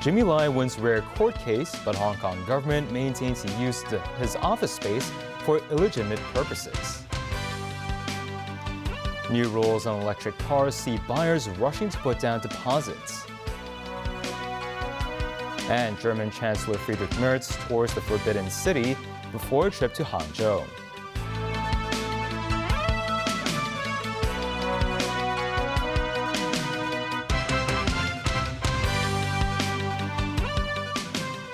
Jimmy Lai wins rare court case, but Hong Kong government maintains he used his office space for illegitimate purposes. New rules on electric cars see buyers rushing to put down deposits. And German Chancellor Friedrich Merz tours the Forbidden City before a trip to Hangzhou.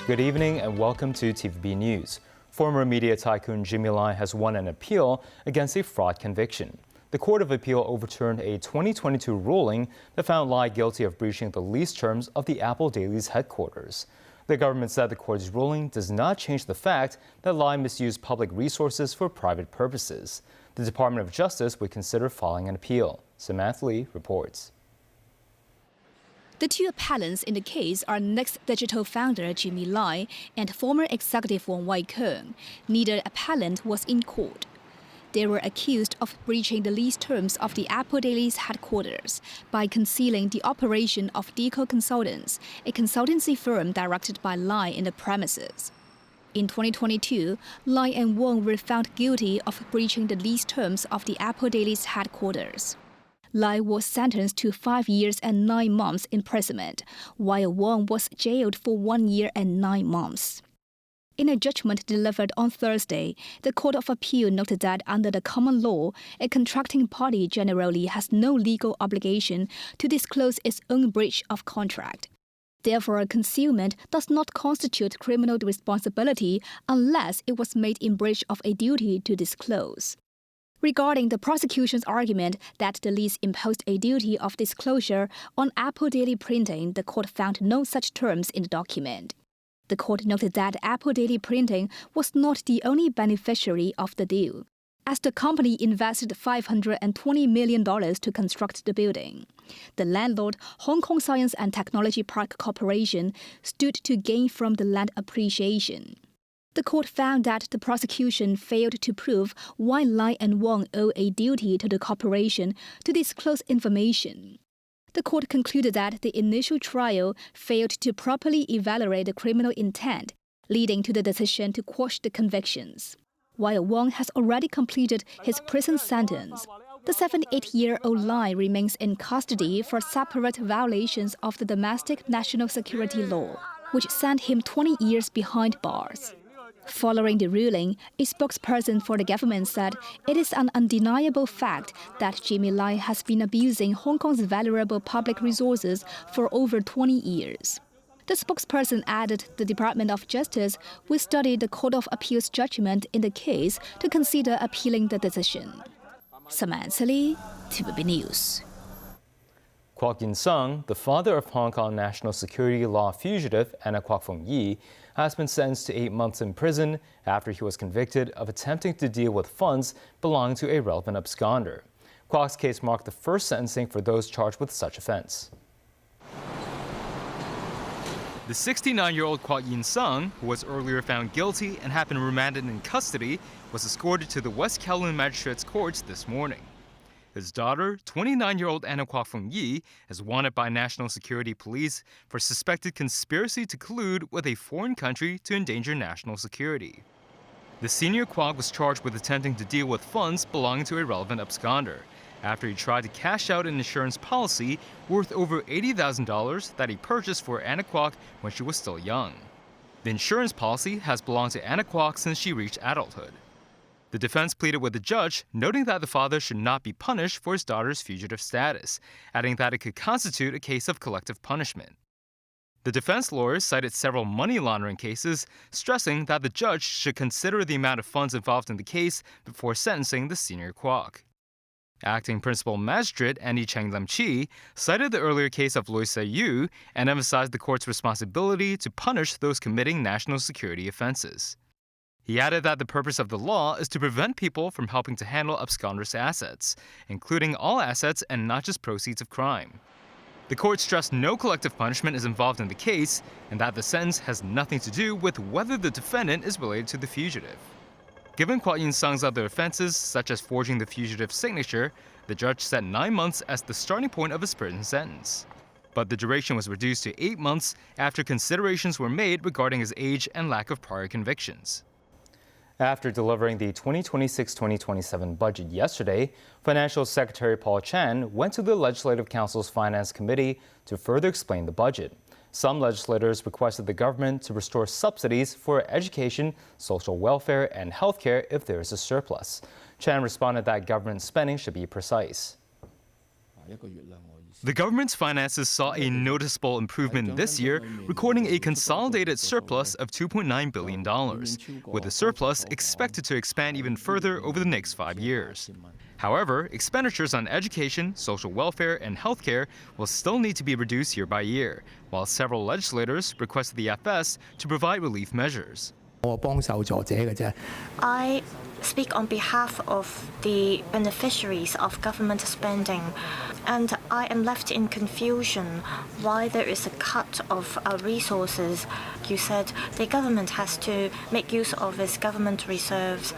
Good evening and welcome to TVB News. Former media tycoon Jimmy Lai has won an appeal against a fraud conviction. The Court of Appeal overturned a 2022 ruling that found Lai guilty of breaching the lease terms of the Apple Daily's headquarters. The government said the court's ruling does not change the fact that Lai misused public resources for private purposes. The Department of Justice would consider filing an appeal. Samantha Lee reports. The two appellants in the case are Next Digital founder Jimmy Lai and former executive Wong Wai-keung. Neither appellant was in court. They were accused of breaching the lease terms of the Apple Daily's headquarters by concealing the operation of Deco Consultants, a consultancy firm directed by Lai in the premises. In 2022, Lai and Wong were found guilty of breaching the lease terms of the Apple Daily's headquarters. Lai was sentenced to 5 years and 9 months imprisonment, while Wong was jailed for 1 year and 9 months. In a judgment delivered on Thursday, the Court of Appeal noted that under the common law, a contracting party generally has no legal obligation to disclose its own breach of contract. Therefore, concealment does not constitute criminal responsibility unless it was made in breach of a duty to disclose. Regarding the prosecution's argument that the lease imposed a duty of disclosure on Apple Daily Printing, the court found no such terms in the document. The court noted that Apple Daily Printing was not the only beneficiary of the deal, as the company invested $520 million to construct the building. The landlord, Hong Kong Science and Technology Park Corporation, stood to gain from the land appreciation. The court found that the prosecution failed to prove why Lai and Wong owe a duty to the corporation to disclose information. The court concluded that the initial trial failed to properly evaluate the criminal intent, leading to the decision to quash the convictions. While Wong has already completed his prison sentence, the 78-year-old Lai remains in custody for separate violations of the domestic national security law, which sent him 20 years behind bars. Following the ruling, a spokesperson for the government said it is an undeniable fact that Jimmy Lai has been abusing Hong Kong's valuable public resources for over 20 years. The spokesperson added the Department of Justice will study the Court of Appeal's judgment in the case to consider appealing the decision. Samantha Lee, TVB News. Kwok Yin-sung, the father of Hong Kong national security law fugitive Anna Kwok Fung-yi, has been sentenced to 8 months in prison after he was convicted of attempting to deal with funds belonging to a relevant absconder. Kwok's case marked the first sentencing for those charged with such offense. The 69-year-old Kwok Yin-sung, who was earlier found guilty and had been remanded in custody, was escorted to the West Kowloon Magistrates Courts this morning. His daughter, 29-year-old Anna Kwok Fung-yi, is wanted by National Security Police for suspected conspiracy to collude with a foreign country to endanger national security. The senior Kwok was charged with attempting to deal with funds belonging to a relevant absconder after he tried to cash out an insurance policy worth over $80,000 that he purchased for Anna Kwok when she was still young. The insurance policy has belonged to Anna Kwok since she reached adulthood. The defense pleaded with the judge, noting that the father should not be punished for his daughter's fugitive status, adding that it could constitute a case of collective punishment. The defense lawyers cited several money laundering cases, stressing that the judge should consider the amount of funds involved in the case before sentencing the senior Kwok. Acting Principal Magistrate Andy Chang Lam-chi cited the earlier case of Loy Se-yu and emphasized the court's responsibility to punish those committing national security offenses. He added that the purpose of the law is to prevent people from helping to handle absconders' assets, including all assets and not just proceeds of crime. The court stressed no collective punishment is involved in the case and that the sentence has nothing to do with whether the defendant is related to the fugitive. Given Kwok Yin-sung's other offenses, such as forging the fugitive's signature, the judge set 9 months as the starting point of his prison sentence. But the duration was reduced to 8 months after considerations were made regarding his age and lack of prior convictions. After delivering the 2026-2027 budget yesterday, Financial Secretary Paul Chan went to the Legislative Council's Finance Committee to further explain the budget. Some legislators requested the government to restore subsidies for education, social welfare, and healthcare if there is a surplus. Chan responded that government spending should be precise. The government's finances saw a noticeable improvement this year, recording a consolidated surplus of $2.9 billion, with the surplus expected to expand even further over the next 5 years. However, expenditures on education, social welfare, and healthcare will still need to be reduced year by year, while several legislators requested the FS to provide relief measures. I speak on behalf of the beneficiaries of government spending, and I am left in confusion why there is a cut of our resources. You said the government has to make use of its government reserves,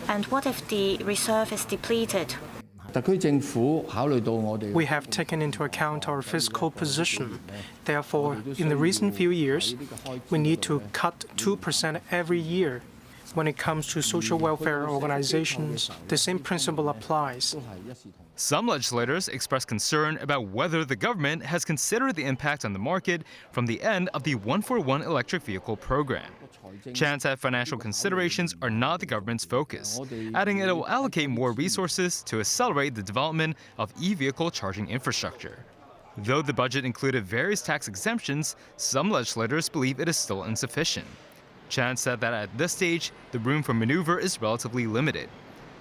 and what if the reserve is depleted? We have taken into account our fiscal position. Therefore, in the recent few years, we need to cut 2% every year. When it comes to social welfare organizations, the same principle applies. Some legislators expressed concern about whether the government has considered the impact on the market from the end of the 1-for-1 electric vehicle program. Chan said financial considerations are not the government's focus, adding it will allocate more resources to accelerate the development of e-vehicle charging infrastructure. Though the budget included various tax exemptions, some legislators believe it is still insufficient. Chan said that at this stage, the room for maneuver is relatively limited.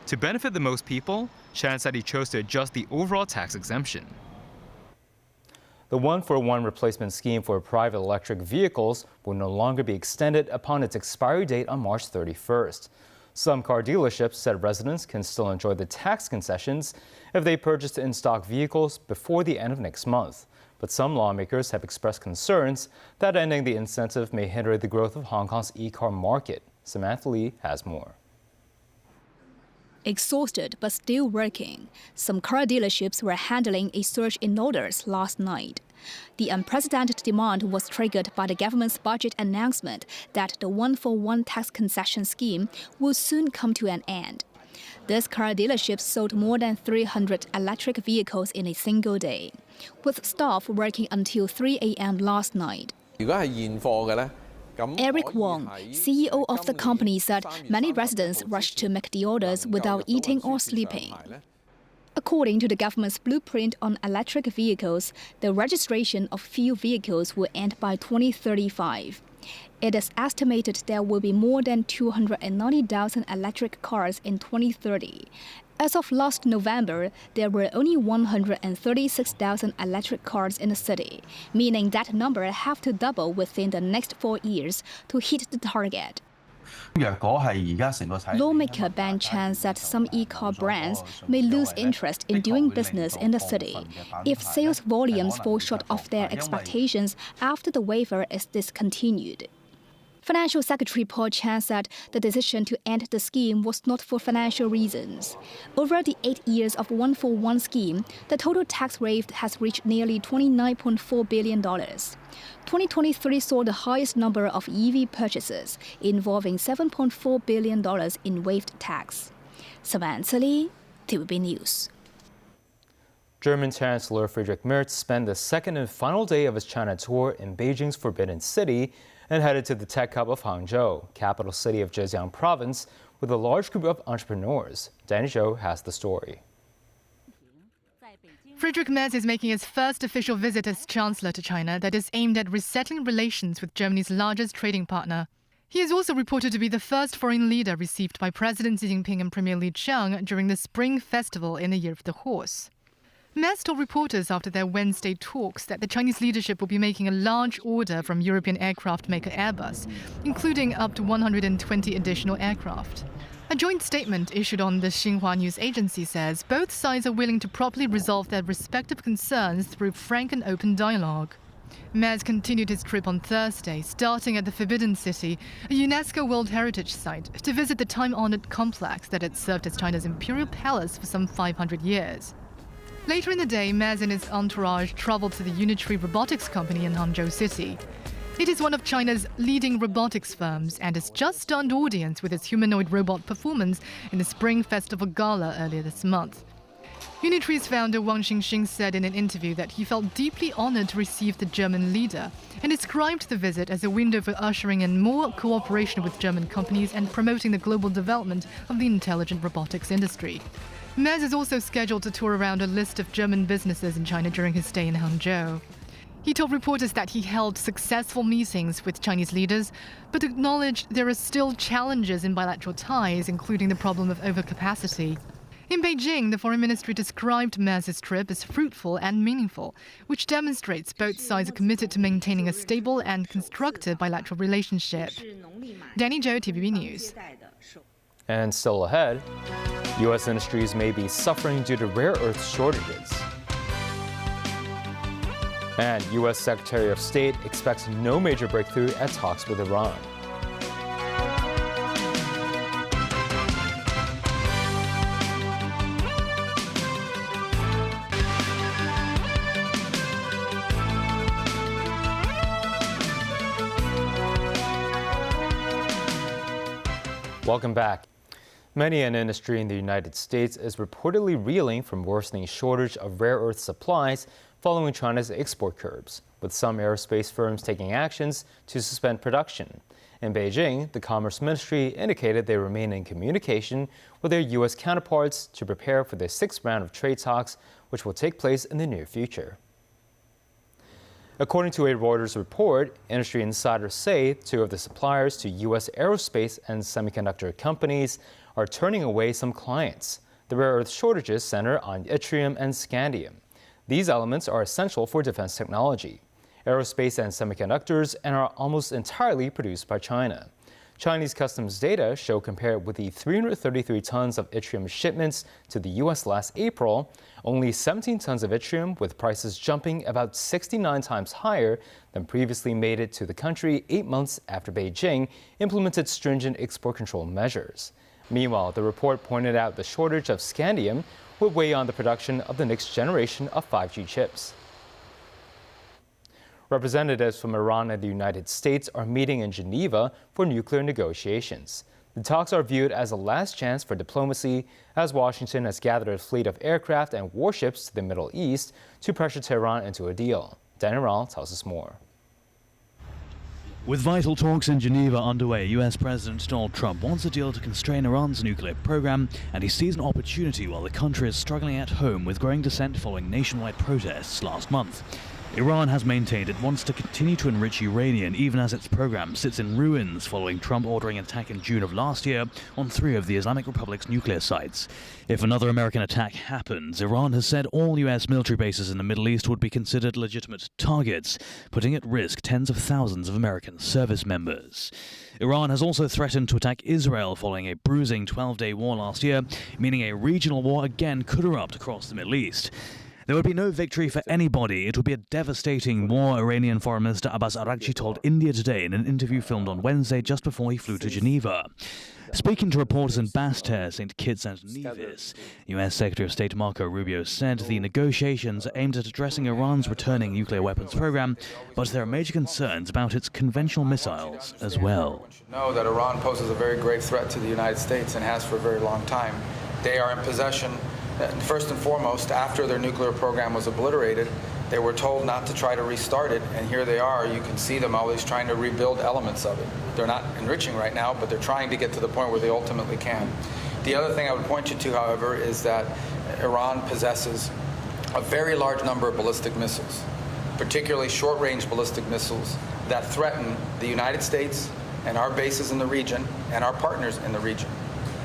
To benefit the most people, Chan said he chose to adjust the overall tax exemption. The 1-for-1 replacement scheme for private electric vehicles will no longer be extended upon its expiry date on March 31st. Some car dealerships said residents can still enjoy the tax concessions if they purchase in-stock vehicles before the end of next month. But some lawmakers have expressed concerns that ending the incentive may hinder the growth of Hong Kong's e-car market. Samantha Lee has more. Exhausted but still working, some car dealerships were handling a surge in orders last night. The unprecedented demand was triggered by the government's budget announcement that the 1-for-1 tax concession scheme will soon come to an end. These car dealerships sold more than 300 electric vehicles in a single day, with staff working until 3 a.m. last night. Eric Wong, CEO of the company, said many residents rushed to make the orders without eating or sleeping. According to the government's blueprint on electric vehicles, the registration of few vehicles will end by 2035. It is estimated there will be more than 290,000 electric cars in 2030. As of last November, there were only 136,000 electric cars in the city, meaning that number have to double within the next 4 years to hit the target. Lawmaker Ben Chan said some e-car brands may lose interest in doing business in the city if sales volumes fall short of their expectations after the waiver is discontinued. Financial Secretary Paul Chan said the decision to end the scheme was not for financial reasons. Over the 8 years of 1-for-1 scheme, the total tax rate has reached nearly $29.4 billion. 2023 saw the highest number of EV purchases, involving $7.4 billion in waived tax. Samantha Lee, TVB News. German Chancellor Friedrich Merz spent the second and final day of his China tour in Beijing's Forbidden City and headed to the Tech Hub of Hangzhou, capital city of Zhejiang Province, with a large group of entrepreneurs. Danny Zhou has the story. Friedrich Merz is making his first official visit as Chancellor to China that is aimed at resettling relations with Germany's largest trading partner. He is also reported to be the first foreign leader received by President Xi Jinping and Premier Li Qiang during the Spring Festival in the Year of the Horse. Merz told reporters after their Wednesday talks that the Chinese leadership will be making a large order from European aircraft maker Airbus, including up to 120 additional aircraft. A joint statement issued on the Xinhua news agency says both sides are willing to properly resolve their respective concerns through frank and open dialogue. Maz continued his trip on Thursday, starting at the Forbidden City, a UNESCO World Heritage Site, to visit the time-honored complex that had served as China's imperial palace for some 500 years. Later in the day, Maz and his entourage traveled to the Unitary Robotics Company in Hangzhou City. It is one of China's leading robotics firms and has just stunned audience with its humanoid robot performance in the Spring Festival Gala earlier this month. Unitary's founder Wang Xingxing said in an interview that he felt deeply honored to receive the German leader and described the visit as a window for ushering in more cooperation with German companies and promoting the global development of the intelligent robotics industry. Maz is also scheduled to tour around a list of German businesses in China during his stay in Hangzhou. He told reporters that he held successful meetings with Chinese leaders, but acknowledged there are still challenges in bilateral ties, including the problem of overcapacity. In Beijing, the foreign ministry described Maz's trip as fruitful and meaningful, which demonstrates both sides are committed to maintaining a stable and constructive bilateral relationship. Danny Zhou, TVB News. And still ahead, U.S. industries may be suffering due to rare earth shortages. And U.S. Secretary of State expects no major breakthrough at talks with Iran. Welcome back. Many an industry in the United States is reportedly reeling from worsening shortage of rare earth supplies following China's export curbs, with some aerospace firms taking actions to suspend production. In Beijing, the Commerce Ministry indicated they remain in communication with their U.S. counterparts to prepare for the sixth round of trade talks, which will take place in the near future. According to a Reuters report, industry insiders say two of the suppliers to U.S. aerospace and semiconductor companies are turning away some clients. The rare earth shortages center on yttrium and scandium. These elements are essential for defense technology, aerospace and semiconductors, and are almost entirely produced by China. Chinese customs data show, compared with the 333 tons of yttrium shipments to the U.S. last April, only 17 tons of yttrium, with prices jumping about 69 times higher than previously made it to the country 8 months after Beijing implemented stringent export control measures. Meanwhile, the report pointed out the shortage of scandium would weigh on the production of the next generation of 5G chips. Representatives from Iran and the United States are meeting in Geneva for nuclear negotiations. The talks are viewed as a last chance for diplomacy, as Washington has gathered a fleet of aircraft and warships to the Middle East to pressure Tehran into a deal. Daniel Rall tells us more. With vital talks in Geneva underway, US President Donald Trump wants a deal to constrain Iran's nuclear program, and he sees an opportunity while the country is struggling at home with growing dissent following nationwide protests last month. Iran has maintained it wants to continue to enrich uranium even as its program sits in ruins following Trump ordering an attack in June of last year on 3 of the Islamic Republic's nuclear sites. If another American attack happens, Iran has said all US military bases in the Middle East would be considered legitimate targets, putting at risk tens of thousands of American service members. Iran has also threatened to attack Israel following a bruising 12-day war last year, meaning a regional war again could erupt across the Middle East. There would be no victory for anybody. It would be a devastating war, Iranian Foreign Minister Abbas Araghchi told India Today in an interview filmed on Wednesday just before he flew to Geneva. Speaking to reporters in Basseterre, St. Kitts and Nevis, U.S. Secretary of State Marco Rubio said the negotiations are aimed at addressing Iran's returning nuclear weapons program, but there are major concerns about its conventional missiles as well. Know that Iran poses a very grave threat to the United States and has for a very long time. They are in possession. First and foremost, after their nuclear program was obliterated, they were told not to try to restart it, and here they are. You can see them always trying to rebuild elements of it. They're not enriching right now, but they're trying to get to the point where they ultimately can. The other thing I would point you to, however, is that Iran possesses a very large number of ballistic missiles, particularly short-range ballistic missiles that threaten the United States and our bases in the region and our partners in the region.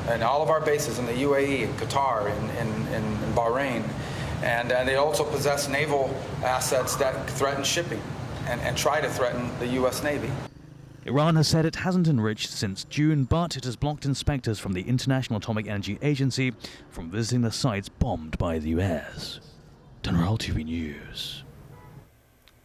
And all of our bases in the UAE, in Qatar, in Bahrain. And they also possess naval assets that threaten shipping and try to threaten the U.S. Navy. Iran has said it hasn't enriched since June, but it has blocked inspectors from the International Atomic Energy Agency from visiting the sites bombed by the U.S. General TV News.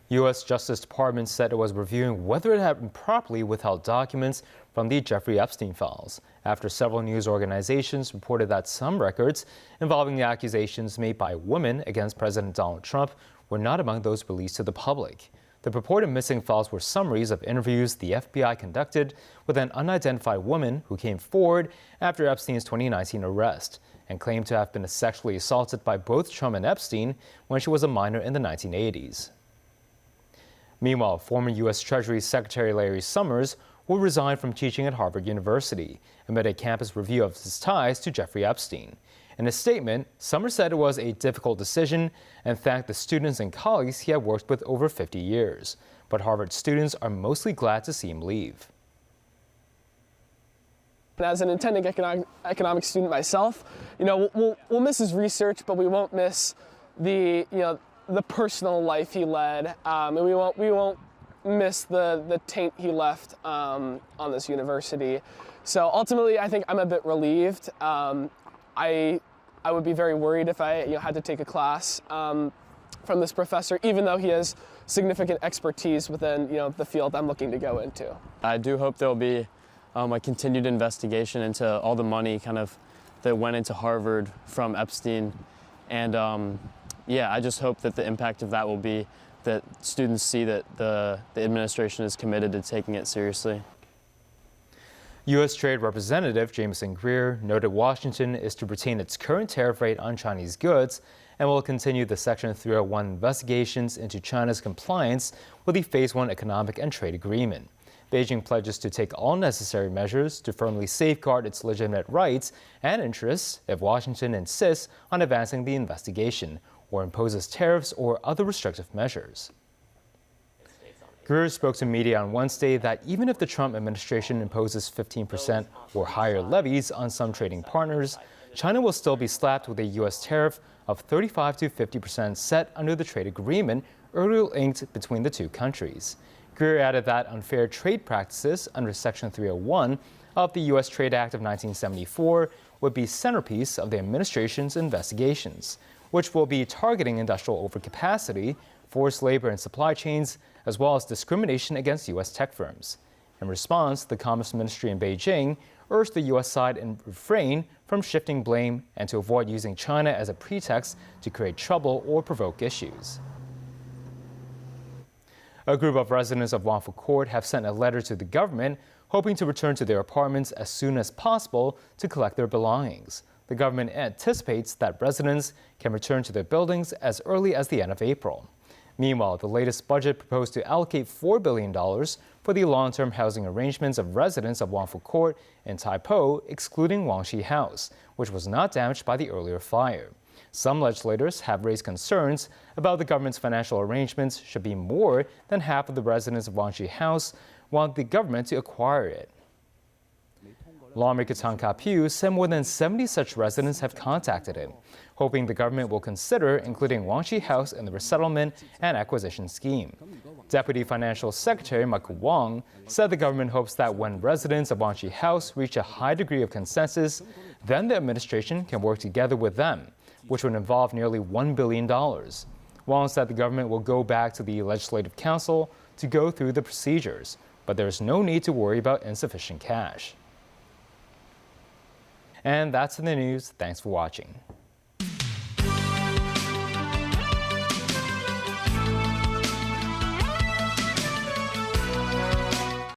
U.S. Justice Department said it was reviewing whether it had improperly withheld documents from the Jeffrey Epstein files after several news organizations reported that some records involving the accusations made by women against President Donald Trump were not among those released to the public. The purported missing files were summaries of interviews the FBI conducted with an unidentified woman who came forward after Epstein's 2019 arrest and claimed to have been sexually assaulted by both Trump and Epstein when she was a minor in the 1980s. Meanwhile, former U.S. Treasury Secretary Larry Summers will resign from teaching at Harvard University amid a campus review of his ties to Jeffrey Epstein. In a statement, Summers said it was a difficult decision and thanked the students and colleagues he had worked with over 50 years. But Harvard students are mostly glad to see him leave. As an intending economics student myself, we'll miss his research, but we won't miss the personal life he led, and we won't miss the taint he left on this university. So ultimately, I think I'm a bit relieved. I would be very worried if I had to take a class from this professor, even though he has significant expertise within the field I'm looking to go into. I do hope there'll be a continued investigation into all the money that went into Harvard from Epstein, and I just hope that the impact of that will be that students see that the administration is committed to taking it seriously. U.S. Trade Representative Jameson Greer noted Washington is to retain its current tariff rate on Chinese goods and will continue the Section 301 investigations into China's compliance with the Phase 1 Economic and Trade Agreement. Beijing pledges to take all necessary measures to firmly safeguard its legitimate rights and interests if Washington insists on advancing the investigation or imposes tariffs or other restrictive measures. Greer spoke to media on Wednesday that even if the Trump administration imposes 15% or higher levies on some trading partners, China will still be slapped with a U.S. tariff of 35 to 50% set under the trade agreement earlier inked between the two countries. Greer added that unfair trade practices under Section 301 of the U.S. Trade Act of 1974 would be centerpiece of the administration's investigations, which will be targeting industrial overcapacity, forced labor and supply chains, as well as discrimination against U.S. tech firms. In response, the Commerce Ministry in Beijing urged the U.S. side to refrain from shifting blame and to avoid using China as a pretext to create trouble or provoke issues. A group of residents of Wangfu Court have sent a letter to the government hoping to return to their apartments as soon as possible to collect their belongings. The government anticipates that residents can return to their buildings as early as the end of April. Meanwhile, the latest budget proposed to allocate $4 billion for the long-term housing arrangements of residents of Wangfu Court in Taipo, excluding Wangshi House, which was not damaged by the earlier fire. Some legislators have raised concerns about the government's financial arrangements should be more than half of the residents of Wangshi House want the government to acquire it. Lawmaker Tang Ka-piu said more than 70 such residents have contacted him, hoping the government will consider including Wangshi House in the resettlement and acquisition scheme. Deputy Financial Secretary Michael Wong said the government hopes that when residents of Wangshi House reach a high degree of consensus, then the administration can work together with them, which would involve nearly $1 billion. Wong said the government will go back to the Legislative Council to go through the procedures, but there is no need to worry about insufficient cash. And that's in the news. Thanks for watching.